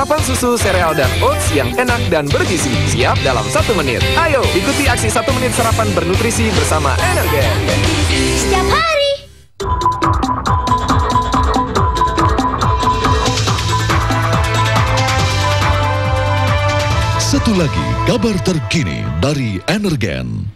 Santapan susu, sereal, dan oats yang enak dan bergizi. Siap dalam 1 menit. Ayo, ikuti aksi 1 menit sarapan bernutrisi bersama Energen. Setiap hari. Satu lagi kabar terkini dari Energen.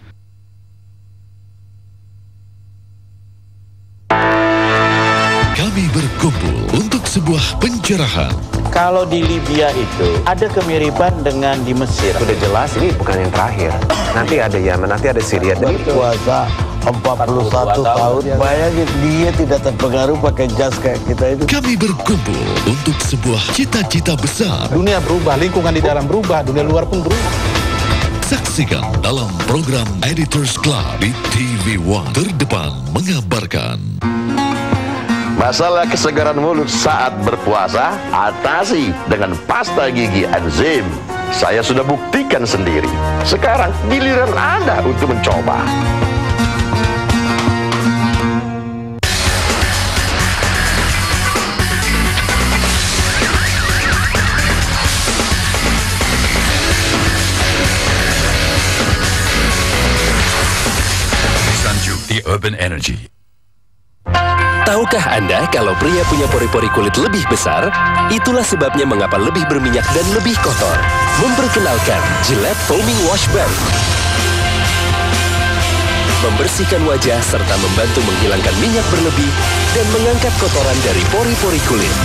Kami berkumpul untuk sebuah pencerahan. Kalau di Libya itu ada kemiripan dengan di Mesir. Sudah jelas ini bukan yang terakhir. Nanti ada Yaman, nanti ada Syria. Puasa 41 tahun. Bayangin dia tidak terpengaruh pakai jas kayak kita itu. Kami berkumpul untuk sebuah cita-cita besar. Dunia berubah, lingkungan di dalam berubah, dunia luar pun berubah. Saksikan dalam program Editors Club di TV One. Terdepan mengabarkan. Masalah kesegaran mulut saat berpuasa, atasi dengan pasta gigi enzim. Saya sudah buktikan sendiri. Sekarang giliran Anda untuk mencoba. Sanju di Urban Energy. Tahukah Anda kalau pria punya pori-pori kulit lebih besar? Itulah sebabnya mengapa lebih berminyak dan lebih kotor. Memperkenalkan Gillette Foaming Wash Bar. Membersihkan wajah serta membantu menghilangkan minyak berlebih dan mengangkat kotoran dari pori-pori kulit.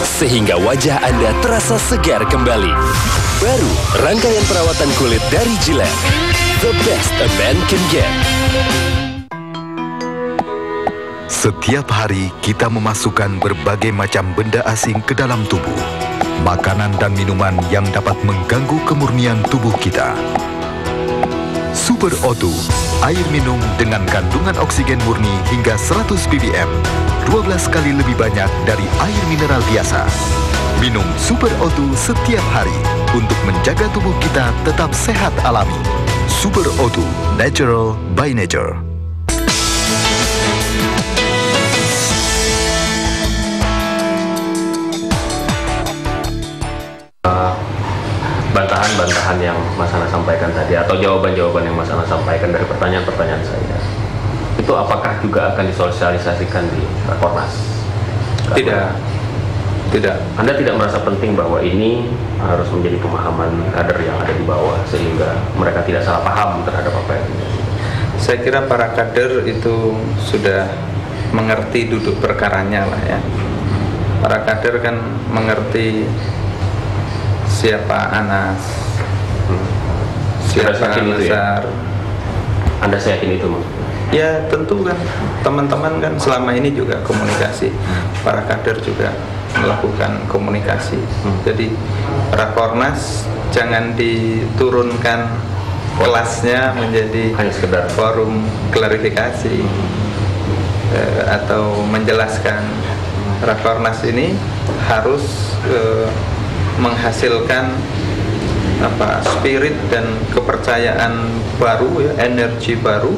Sehingga wajah Anda terasa segar kembali. Baru, rangkaian perawatan kulit dari Gillette. The best a man can get. Setiap hari kita memasukkan berbagai macam benda asing ke dalam tubuh. Makanan dan minuman yang dapat mengganggu kemurnian tubuh kita. Super O2, air minum dengan kandungan oksigen murni hingga 100 ppm, 12 kali lebih banyak dari air mineral biasa. Minum Super O2 setiap hari untuk menjaga tubuh kita tetap sehat alami. Super O2, natural by nature. Bantahan-bantahan yang Mas Ana sampaikan tadi atau jawaban-jawaban yang Mas Ana sampaikan dari pertanyaan-pertanyaan saya, itu apakah juga akan disosialisasikan di Rakornas? Tidak. Anda tidak merasa penting bahwa ini harus menjadi pemahaman kader yang ada di bawah sehingga mereka tidak salah paham terhadap apa yang terjadi? Saya kira para kader itu sudah mengerti duduk perkaranya lah ya. Para kader kan mengerti siapa Anas, siapa Nazar. Anda saya yakin itu, Mas? Ya tentu kan, teman-teman kan selama ini juga komunikasi, para kader juga melakukan komunikasi. Jadi Rakornas jangan diturunkan kelasnya menjadi hanya sekedar forum klarifikasi atau menjelaskan. Rakornas ini harus menghasilkan spirit dan kepercayaan baru ya, energi baru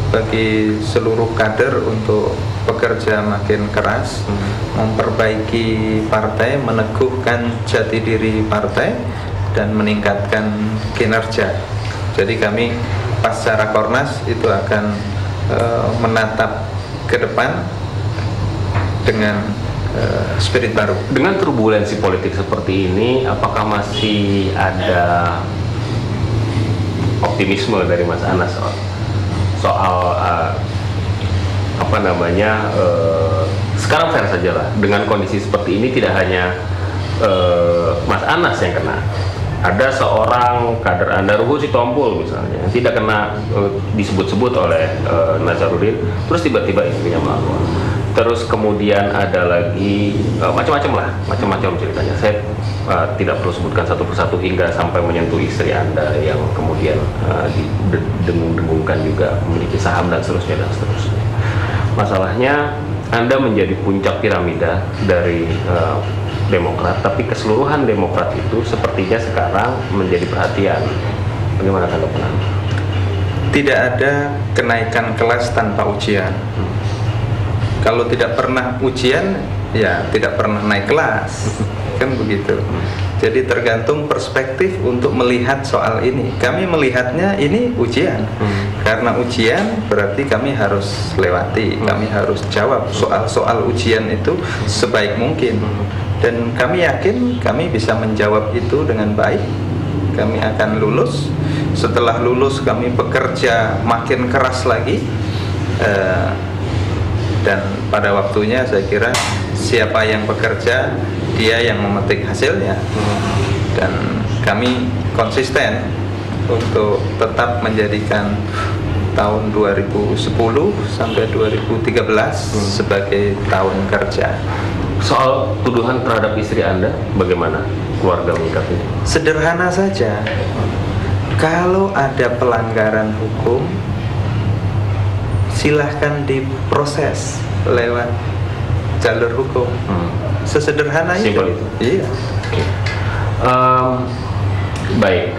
bagi seluruh kader untuk bekerja makin keras, memperbaiki partai, meneguhkan jati diri partai dan meningkatkan kinerja. Jadi kami pasca Rakornas itu akan menatap ke depan dengan spirit baru. Dengan turbulensi politik seperti ini, apakah masih ada optimisme dari Mas Anas soal sekarang fair saja lah, dengan kondisi seperti ini tidak hanya Mas Anas yang kena, ada seorang kader Anda, Ruhut Sitompul misalnya, yang tidak kena disebut-sebut oleh Nazarudin, terus tiba-tiba istrinya melapor. Terus kemudian ada lagi macam-macam ceritanya. Saya tidak perlu sebutkan satu persatu hingga sampai menyentuh istri Anda yang kemudian didengung-dengungkan juga memiliki saham dan seterusnya. Masalahnya Anda menjadi puncak piramida dari Demokrat, tapi keseluruhan Demokrat itu sepertinya sekarang menjadi perhatian. Bagaimana tanggapan Anda? Tidak ada kenaikan kelas tanpa ujian. Kalau tidak pernah ujian, ya tidak pernah naik kelas, kan begitu. Jadi tergantung perspektif untuk melihat soal ini. Kami melihatnya ini ujian, karena ujian berarti kami harus lewati, kami harus jawab soal-soal ujian itu sebaik mungkin. Dan kami yakin kami bisa menjawab itu dengan baik. Kami akan lulus. Setelah lulus kami bekerja makin keras lagi. Dan pada waktunya saya kira siapa yang bekerja, dia yang memetik hasilnya. Dan kami konsisten untuk tetap menjadikan tahun 2010 sampai 2013 sebagai tahun kerja. Soal tuduhan terhadap istri Anda, bagaimana keluarga menyikapinya? Sederhana saja. Kalau ada pelanggaran hukum, silahkan diproses lewat jalur hukum. Sesederhana itu. Iya. Baik.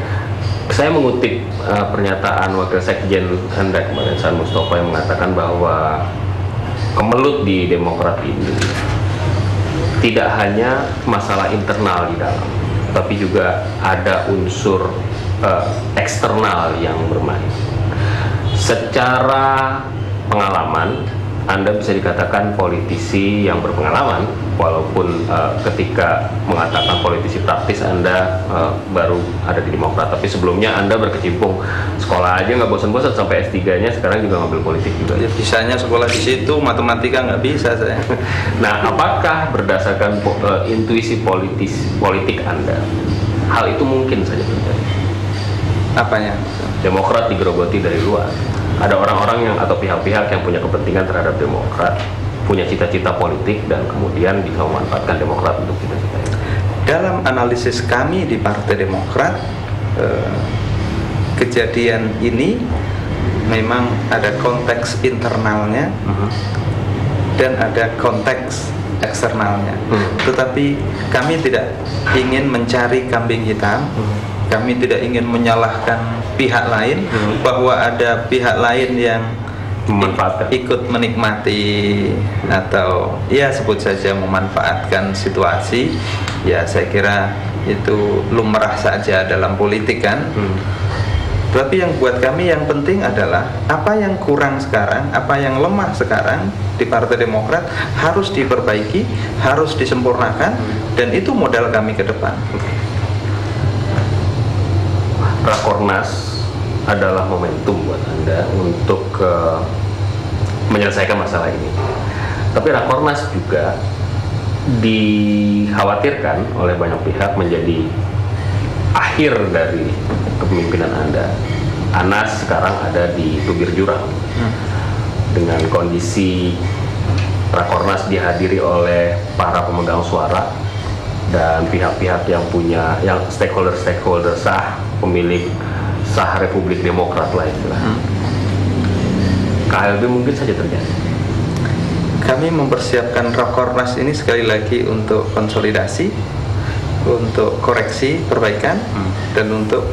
Saya mengutip pernyataan Wakil Sekjen Anda kemarin, San Mustafa, yang mengatakan bahwa kemelut di Demokrat ini tidak hanya masalah internal di dalam, tapi juga ada unsur eksternal yang bermain. Secara pengalaman, Anda bisa dikatakan politisi yang berpengalaman, walaupun ketika mengatakan politisi praktis Anda baru ada di Demokrat, tapi sebelumnya Anda berkecimpung sekolah aja nggak bosan-bosan sampai S3-nya, sekarang juga ngambil politik juga. Ya, bisanya sekolah di situ, matematika nggak bisa saya. Nah, apakah berdasarkan intuisi politik Anda, hal itu mungkin saja terjadi? Apanya? Demokrat digerogoti dari luar. Ada orang-orang yang atau pihak-pihak yang punya kepentingan terhadap Demokrat, punya cita-cita politik, dan kemudian bisa memanfaatkan Demokrat untuk cita-cita. Dalam analisis kami di Partai Demokrat, kejadian ini memang ada konteks internalnya dan ada konteks eksternalnya. Tetapi kami tidak ingin mencari kambing hitam. Kami tidak ingin menyalahkan pihak lain, bahwa ada pihak lain yang ikut menikmati atau ya sebut saja memanfaatkan situasi. Ya saya kira itu lumrah saja dalam politik kan. Tapi yang buat kami yang penting adalah apa yang kurang sekarang, apa yang lemah sekarang di Partai Demokrat harus diperbaiki, harus disempurnakan, dan itu modal kami ke depan. Rakornas adalah momentum buat Anda untuk menyelesaikan masalah ini. Tapi Rakornas juga dikhawatirkan oleh banyak pihak menjadi akhir dari kepemimpinan Anda. Anas sekarang ada di tubir jurang dengan kondisi Rakornas dihadiri oleh para pemegang suara dan pihak-pihak yang punya, yang stakeholder sah, pemilik sah Republik Demokrat lah istilah. KLB mungkin saja terjadi. Kami mempersiapkan Rakornas ini sekali lagi untuk konsolidasi, untuk koreksi, perbaikan, dan untuk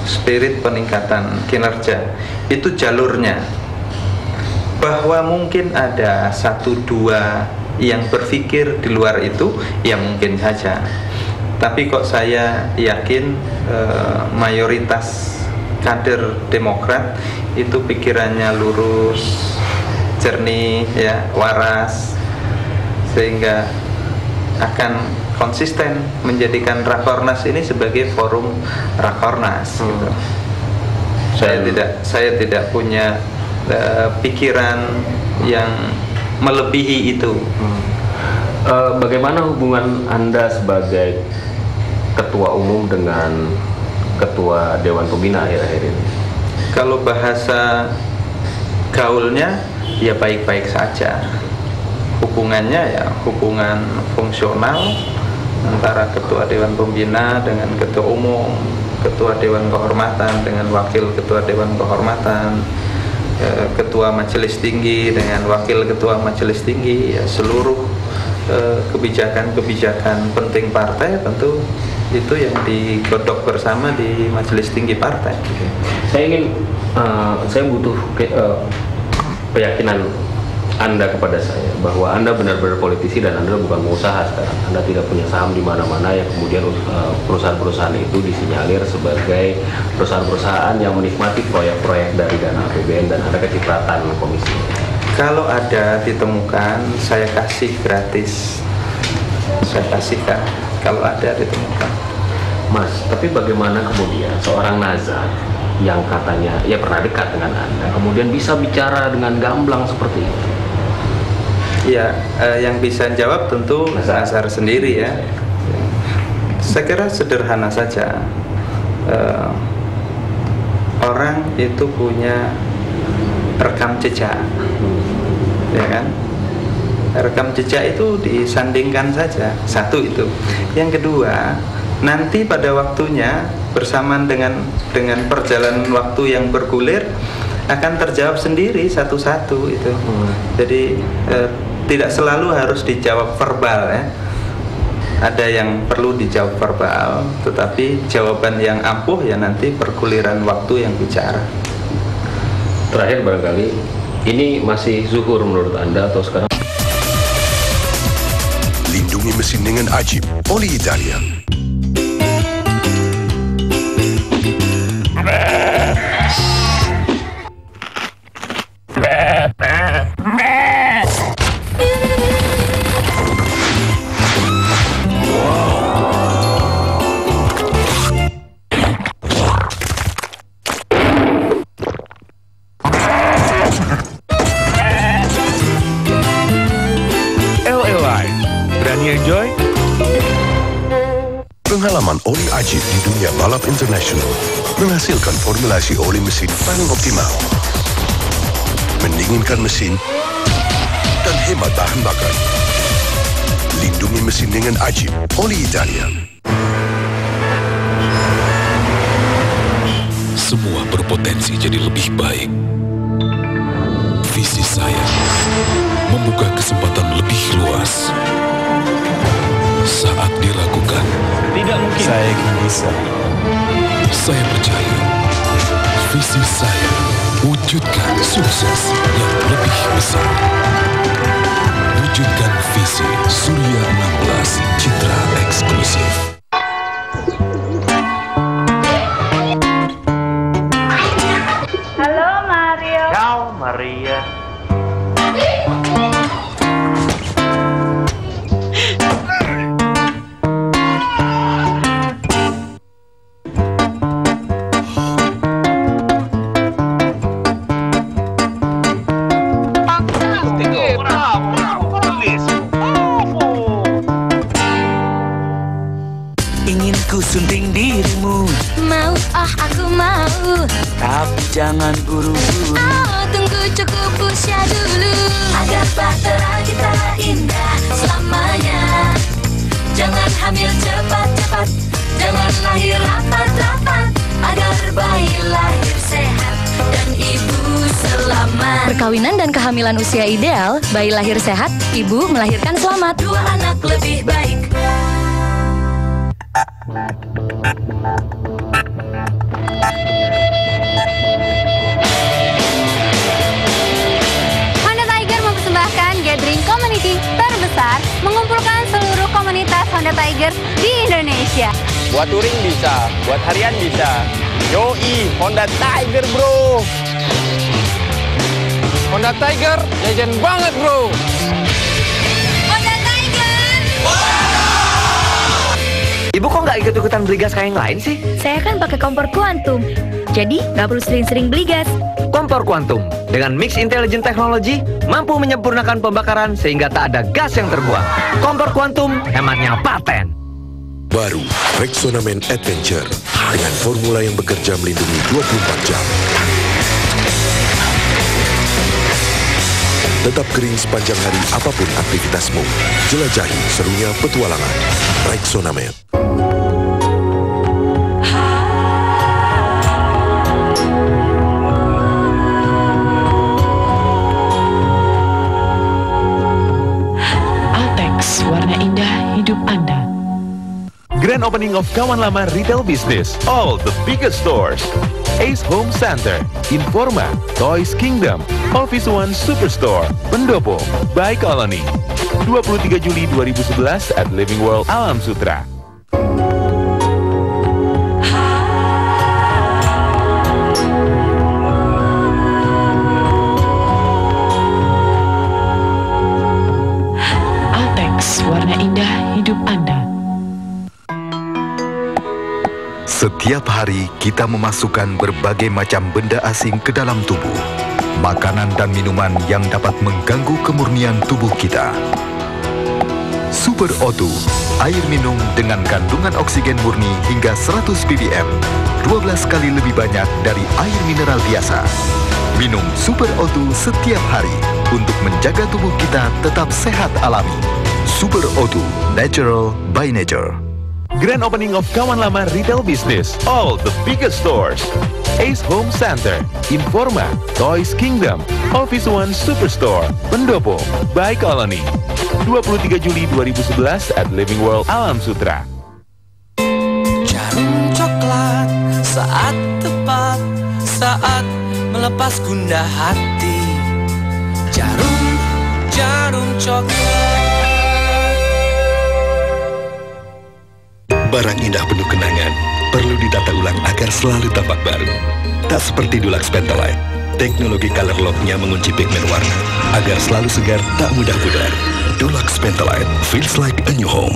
spirit peningkatan kinerja. Itu jalurnya. Bahwa mungkin ada 1-2 yang berpikir di luar itu, ya mungkin saja. Tapi kok saya yakin mayoritas kader Demokrat itu pikirannya lurus, jernih, ya, waras, sehingga akan konsisten menjadikan Rakornas ini sebagai forum Rakornas. Gitu. Saya tidak punya pikiran yang melebihi itu. Bagaimana hubungan Anda sebagai ketua umum dengan ketua Dewan Pembina akhir-akhir ini? Kalau bahasa gaulnya ya baik-baik saja. Hubungannya ya hubungan fungsional antara ketua Dewan Pembina dengan ketua umum, ketua Dewan Kehormatan dengan wakil ketua Dewan Kehormatan, ketua Majelis Tinggi dengan wakil ketua Majelis Tinggi, ya seluruh kebijakan-kebijakan penting partai tentu itu yang digodok bersama di Majelis Tinggi Partai. Saya butuh keyakinan Anda kepada saya bahwa Anda benar-benar politisi dan Anda bukan pengusaha sekarang. Anda tidak punya saham di mana-mana yang kemudian perusahaan-perusahaan itu disinyalir sebagai perusahaan-perusahaan yang menikmati proyek-proyek dari dana APBN dan ada kecipratan komisi. Kalau ada ditemukan, saya kasih gratis. Saya kasihkan kalau ada ditemukan. Mas, tapi bagaimana kemudian seorang nazar yang katanya ya pernah dekat dengan Anda kemudian bisa bicara dengan gamblang seperti itu? Ya, yang bisa jawab tentu Nazar sendiri ya. Saya kira sederhana saja. Orang itu punya rekam jejak, ya kan? Rekam jejak itu disandingkan saja. Satu itu. Yang kedua, nanti pada waktunya bersamaan dengan perjalanan waktu yang bergulir akan terjawab sendiri satu-satu itu. Jadi tidak selalu harus dijawab verbal ya. Ada yang perlu dijawab verbal, tetapi jawaban yang ampuh ya nanti perguliran waktu yang bicara. Terakhir barangkali, ini masih zuhur menurut Anda atau sekarang? Lindungi mesin dengan Ajib, oli Italia. Enjoy? Pengalaman oli Ajib di dunia balap internasional menghasilkan formulasi oli mesin paling optimal, mendinginkan mesin dan hemat bahan bakar. Lindungi mesin dengan Ajib, oli Italia. Semua berpotensi jadi lebih baik. Visi saya membuka kesempatan lebih luas. Saat diragukan, tidak mungkin saya akan bisa. Saya percaya visi saya wujudkan sukses yang lebih besar. Wujudkan visi Surya 16 Citra Eksklusif. Halo Mario. Ciao Maria. Ingin ku sunting dirimu. Mau, aku mau. Tapi jangan buru-buru. Oh, tunggu cukup usia dulu. Agar bahtera kita indah selamanya. Jangan hamil cepat-cepat. Jangan lahir rapat-rapat. Agar bayi lahir sehat dan ibu selamat. Perkawinan dan kehamilan usia ideal, bayi lahir sehat, ibu melahirkan selamat. Dua anak lebih baik. Honda Tiger mempersembahkan gathering community terbesar mengumpulkan seluruh komunitas Honda Tiger di Indonesia. Buat touring bisa, buat harian bisa. Yoi, Honda Tiger bro. Honda Tiger, legend banget bro. Honda Tiger. Ibu kok nggak ikut-ikutan beli gas kayak yang lain sih? Saya kan pakai kompor kuantum, jadi nggak perlu sering-sering beli gas. Kompor kuantum dengan mix intelligent technology mampu menyempurnakan pembakaran sehingga tak ada gas yang terbuang. Kompor kuantum hematnya paten. Baru Rexonamen Adventure dengan formula yang bekerja melindungi 24 jam. Tetap kering sepanjang hari apapun aktivitasmu. Jelajahi serunya petualangan. Rexonamen. Altex, warna indah hidup Anda. Grand opening of kawan lama retail business. All the biggest stores. Ace Home Center, Informa, Toys Kingdom, Office One Superstore, Pendopo, By Colony. 23 Juli 2011 at Living World Alam Sutra. Altex, warna indah hidup Anda. Setiap hari kita memasukkan berbagai macam benda asing ke dalam tubuh. Makanan dan minuman yang dapat mengganggu kemurnian tubuh kita. Super O2, air minum dengan kandungan oksigen murni hingga 100 ppm, 12 kali lebih banyak dari air mineral biasa. Minum Super O2 setiap hari untuk menjaga tubuh kita tetap sehat alami. Super O2, natural by nature. Grand opening of kawan lama retail business. All the biggest stores. Ace Home Center, Informa, Toys Kingdom, Office One Superstore, Pendopo, By Colony. 23 Juli 2011 at Living World Alam Sutra. Jarum coklat saat tepat, saat melepas gundah hati. Jarum coklat. Barang indah penuh kenangan perlu ditata ulang agar selalu tampak baru. Tak seperti Dulux Pentolite, teknologi color lock-nya mengunci pigmen warna agar selalu segar, tak mudah pudar. Dulux Pentolite feels like a new home.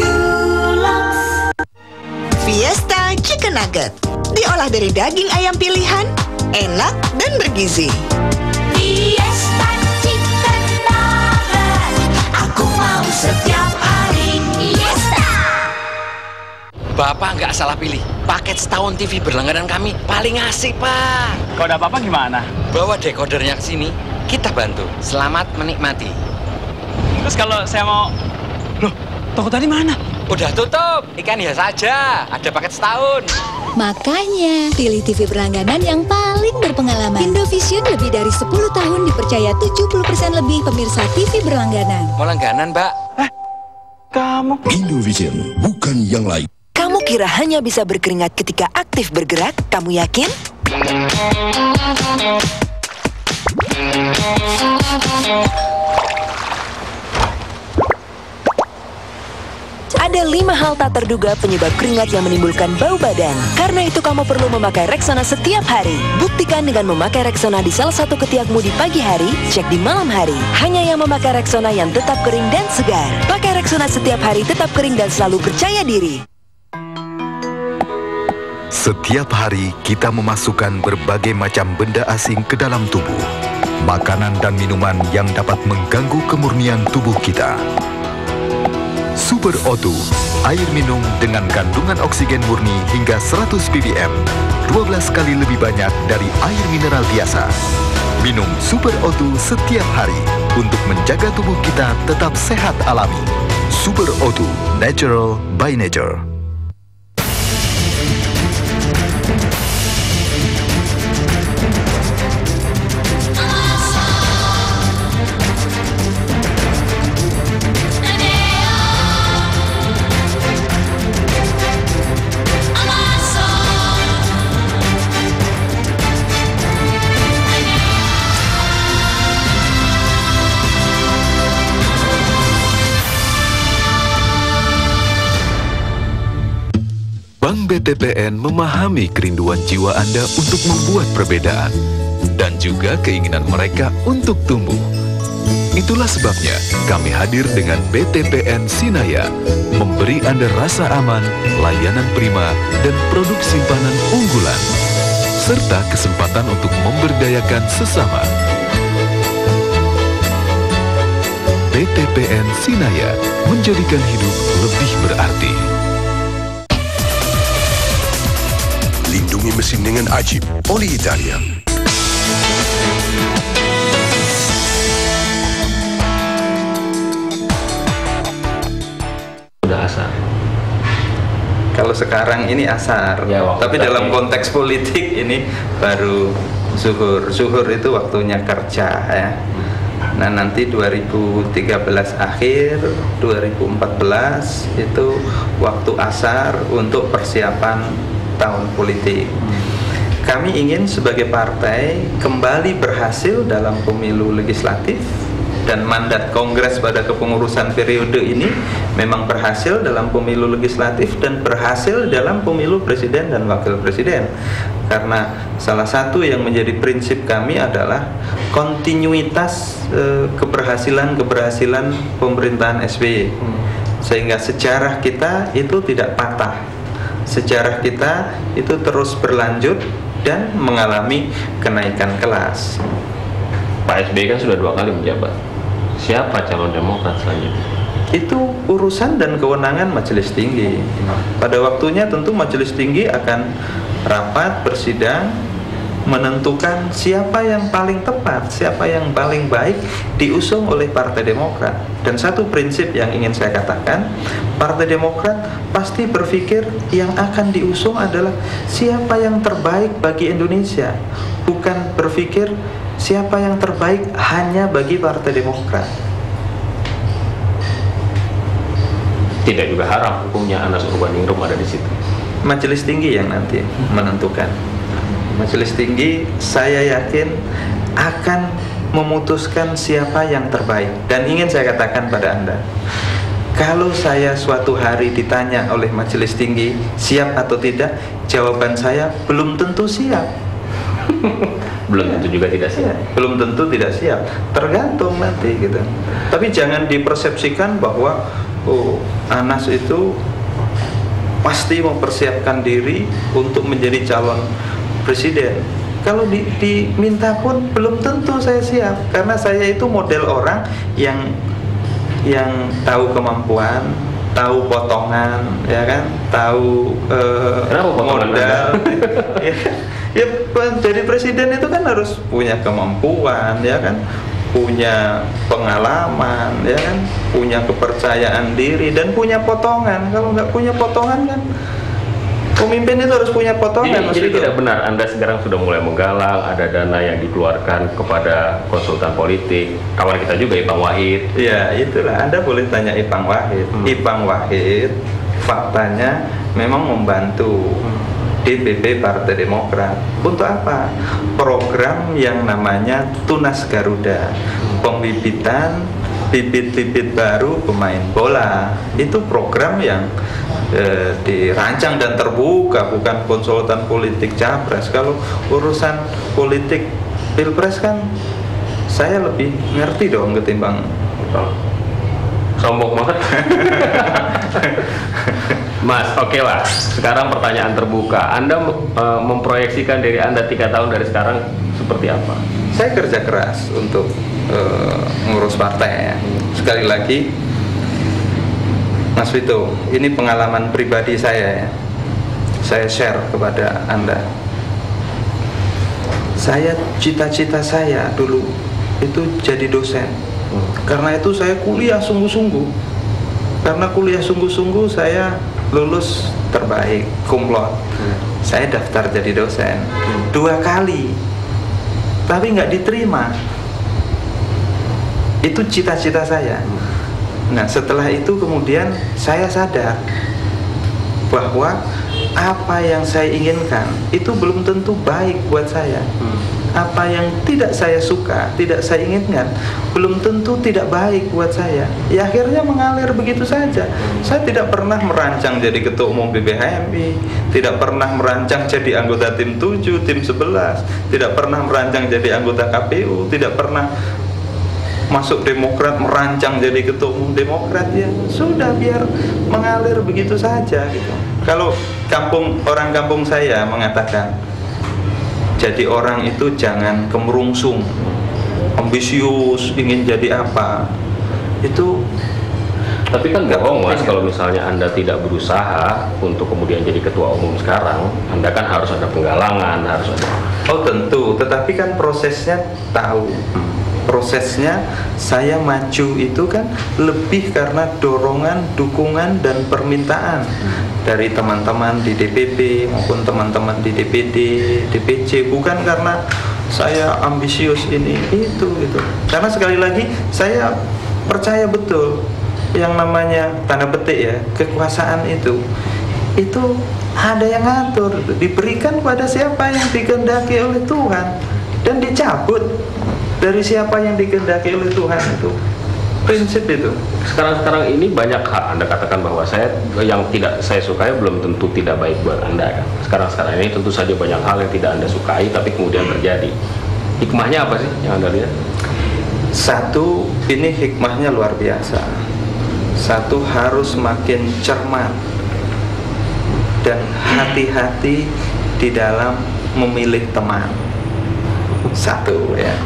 Fiesta Chicken Nugget diolah dari daging ayam pilihan, enak dan bergizi. Fiesta Chicken Nugget, aku mau setiap hari. Fiesta. Bapak nggak salah pilih. Paket setahun TV berlangganan kami paling asik, Pak. Kalau ada apa-apa gimana? Bawa dekodernya ke sini, kita bantu. Selamat menikmati. Terus kalau saya mau... Loh, toko tadi mana? Udah tutup. Ikan hias saja. Ada paket setahun. Makanya, pilih TV berlangganan yang paling berpengalaman. Indovision lebih dari 10 tahun dipercaya 70% lebih pemirsa TV berlangganan. Mau langganan, Mbak? Kamu Indovision, bukan yang lain. Kamu kira hanya bisa berkeringat ketika aktif bergerak? Kamu yakin? Ada 5 hal tak terduga penyebab keringat yang menimbulkan bau badan. Karena itu kamu perlu memakai Rexona setiap hari. Buktikan dengan memakai Rexona di salah satu ketiakmu di pagi hari, cek di malam hari. Hanya yang memakai Rexona yang tetap kering dan segar. Pakai Rexona setiap hari tetap kering dan selalu percaya diri. Setiap hari kita memasukkan berbagai macam benda asing ke dalam tubuh. Makanan dan minuman yang dapat mengganggu kemurnian tubuh kita. Super O2, air minum dengan kandungan oksigen murni hingga 100 ppm, 12 kali lebih banyak dari air mineral biasa. Minum Super O2 setiap hari untuk menjaga tubuh kita tetap sehat alami. Super O2, natural by nature. Bank BTPN memahami kerinduan jiwa Anda untuk membuat perbedaan dan juga keinginan mereka untuk tumbuh. Itulah sebabnya kami hadir dengan BTPN Sinaya, memberi Anda rasa aman, layanan prima, dan produk simpanan unggulan, serta kesempatan untuk memberdayakan sesama. BTPN Sinaya menjadikan hidup lebih berarti. Lindungi mesin dengan Ajib, oli Italia. Sudah asar. Kalau sekarang ini asar, ya, tapi dalam konteks politik ini baru zuhur. Zuhur itu waktunya kerja, ya. Nah, nanti 2013 akhir, 2014 itu waktu asar untuk persiapan tahun politik. Kami ingin sebagai partai kembali berhasil dalam pemilu legislatif, dan mandat Kongres pada kepengurusan periode ini memang berhasil dalam pemilu legislatif dan berhasil dalam pemilu presiden dan wakil presiden. Karena salah satu yang menjadi prinsip kami adalah kontinuitas keberhasilan pemerintahan SBY, sehingga sejarah kita itu tidak patah, sejarah kita itu terus berlanjut dan mengalami kenaikan kelas. Pak SBY kan sudah 2 kali menjabat. Siapa calon Demokrat selanjutnya? Itu urusan dan kewenangan Majelis Tinggi. Pada waktunya tentu Majelis Tinggi akan rapat bersidang menentukan siapa yang paling tepat, siapa yang paling baik diusung oleh Partai Demokrat. Dan satu prinsip yang ingin saya katakan, Partai Demokrat pasti berpikir yang akan diusung adalah siapa yang terbaik bagi Indonesia, bukan berpikir siapa yang terbaik hanya bagi Partai Demokrat. Tidak juga haram hukumnya Anas Urbaningrum ada di situ. Majelis Tinggi yang nanti menentukan. Majelis Tinggi saya yakin akan memutuskan siapa yang terbaik. Dan ingin saya katakan pada Anda, kalau saya suatu hari ditanya oleh Majelis Tinggi siap atau tidak, jawaban saya belum tentu siap. Belum tentu juga tidak siap. Belum tentu tidak siap. Tergantung nanti gitu. Tapi jangan dipersepsikan bahwa Anas itu pasti mempersiapkan diri untuk menjadi calon presiden. Kalau diminta pun belum tentu saya siap, karena saya itu model orang yang tahu kemampuan, tahu potongan, ya kan, tahu modal. Ya, jadi presiden itu kan harus punya kemampuan, ya kan, punya pengalaman, ya kan, punya kepercayaan diri dan punya potongan. Kalau nggak punya potongan kan, pemimpin itu harus punya potongan. Jadi tidak benar Anda sekarang sudah mulai menggalang, ada dana yang dikeluarkan kepada konsultan politik. Kawan kita juga Ipang Wahid. Ya itulah, Anda boleh tanya Ipang Wahid. Ipang Wahid faktanya memang membantu DPP Partai Demokrat. Untuk apa? Program yang namanya Tunas Garuda, pembibitan bibit-bibit baru pemain bola. Itu program yang dirancang dan terbuka, bukan konsultan politik capres. Kalau urusan politik pilpres kan saya lebih ngerti dong ketimbang sombong banget. Mas, oke lah. Sekarang pertanyaan terbuka. Anda memproyeksikan diri Anda 3 tahun dari sekarang seperti apa? Saya kerja keras untuk mengurus partai ya. Sekali lagi, Mas Vito, ini pengalaman pribadi saya ya. Saya share kepada Anda. Saya cita-cita saya dulu itu jadi dosen. Karena itu saya kuliah sungguh-sungguh. Karena kuliah sungguh-sungguh saya lulus terbaik, cum laude. Saya daftar jadi dosen 2 kali, tapi nggak diterima. Itu cita-cita saya. Nah setelah itu kemudian saya sadar bahwa apa yang saya inginkan itu belum tentu baik buat saya. Apa yang tidak saya suka, tidak saya inginkan, belum tentu tidak baik buat saya. Ya akhirnya mengalir begitu saja. Saya tidak pernah merancang jadi ketua umum BPHMI, tidak pernah merancang jadi anggota tim 7, tim 11, tidak pernah merancang jadi anggota KPU, tidak pernah masuk Demokrat merancang jadi ketua umum Demokrat. Ya sudah, biar mengalir begitu saja gitu. Kalau orang kampung saya mengatakan, jadi orang itu jangan kemerungsung, ambisius, ingin jadi apa. Itu tapi kan bohong Mas, kalau misalnya Anda tidak berusaha untuk kemudian jadi ketua umum sekarang, Anda kan harus ada penggalangan, harus ada. Oh tentu, tetapi kan prosesnya tahu. Prosesnya saya maju itu kan lebih karena dorongan, dukungan, dan permintaan dari teman-teman di DPP maupun teman-teman di DPD, DPC. Bukan karena saya ambisius ini itu gitu. Karena sekali lagi saya percaya betul yang namanya tanda petik ya kekuasaan itu ada yang ngatur, diberikan pada siapa yang dikehendaki oleh Tuhan dan dicabut dari siapa yang dikehendaki oleh Tuhan itu. Prinsip itu. Sekarang ini banyak hal Anda katakan bahwa yang tidak saya sukai belum tentu tidak baik buat Anda kan. Sekarang ini tentu saja banyak hal yang tidak Anda sukai tapi kemudian terjadi. Hikmahnya apa sih yang Anda lihat? Satu, ini hikmahnya luar biasa. Satu, harus makin cermat dan hati-hati di dalam memilih teman. Satu ya.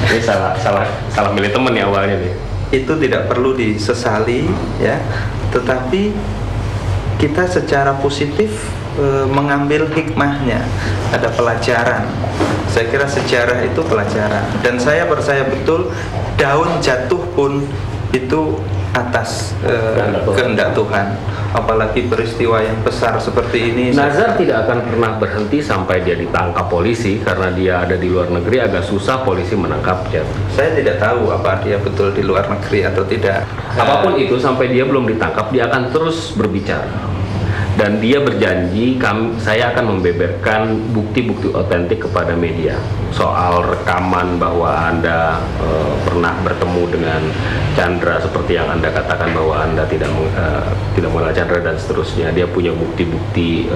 Ini salah milih teman ya awalnya nih. Itu tidak perlu disesali ya, tetapi kita secara positif mengambil hikmahnya, ada pelajaran. Saya kira sejarah itu pelajaran dan saya percaya betul daun jatuh pun itu atas kehendak Tuhan. Apalagi peristiwa yang besar seperti ini. Nazar tidak akan pernah berhenti sampai dia ditangkap polisi karena dia ada di luar negeri, agak susah polisi menangkapnya. Saya tidak tahu apa dia betul di luar negeri atau tidak. Apapun itu sampai dia belum ditangkap dia akan terus berbicara. Dan dia berjanji saya akan membeberkan bukti-bukti otentik kepada media soal rekaman bahwa Anda pernah bertemu dengan Chandra seperti yang Anda katakan bahwa Anda tidak mengenal Chandra dan seterusnya. Dia punya bukti-bukti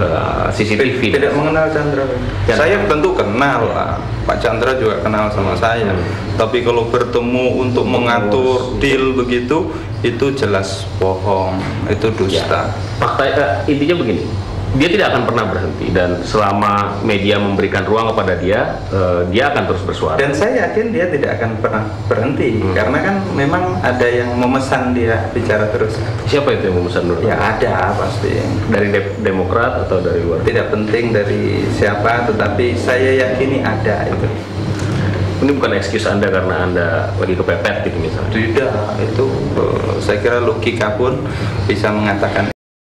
CCTV. Tidak mengenal Chandra. Saya tentu kenal lah. Pak Chandra juga kenal sama saya. Tapi kalau bertemu untuk mengatur deal begitu, itu jelas bohong, itu dusta. Fakta intinya begini, dia tidak akan pernah berhenti dan selama media memberikan ruang kepada dia, dia akan terus bersuara. Dan saya yakin dia tidak akan pernah berhenti karena kan memang ada yang memesan dia bicara terus. Siapa itu yang memesan menurut? Ya ada pasti. Dari Demokrat atau dari luar? Tidak penting dari siapa, tetapi saya yakini ada itu. Ini bukan excuse Anda karena Anda lagi kepepet gitu misalnya? Tidak, itu saya kira logika pun bisa mengatakan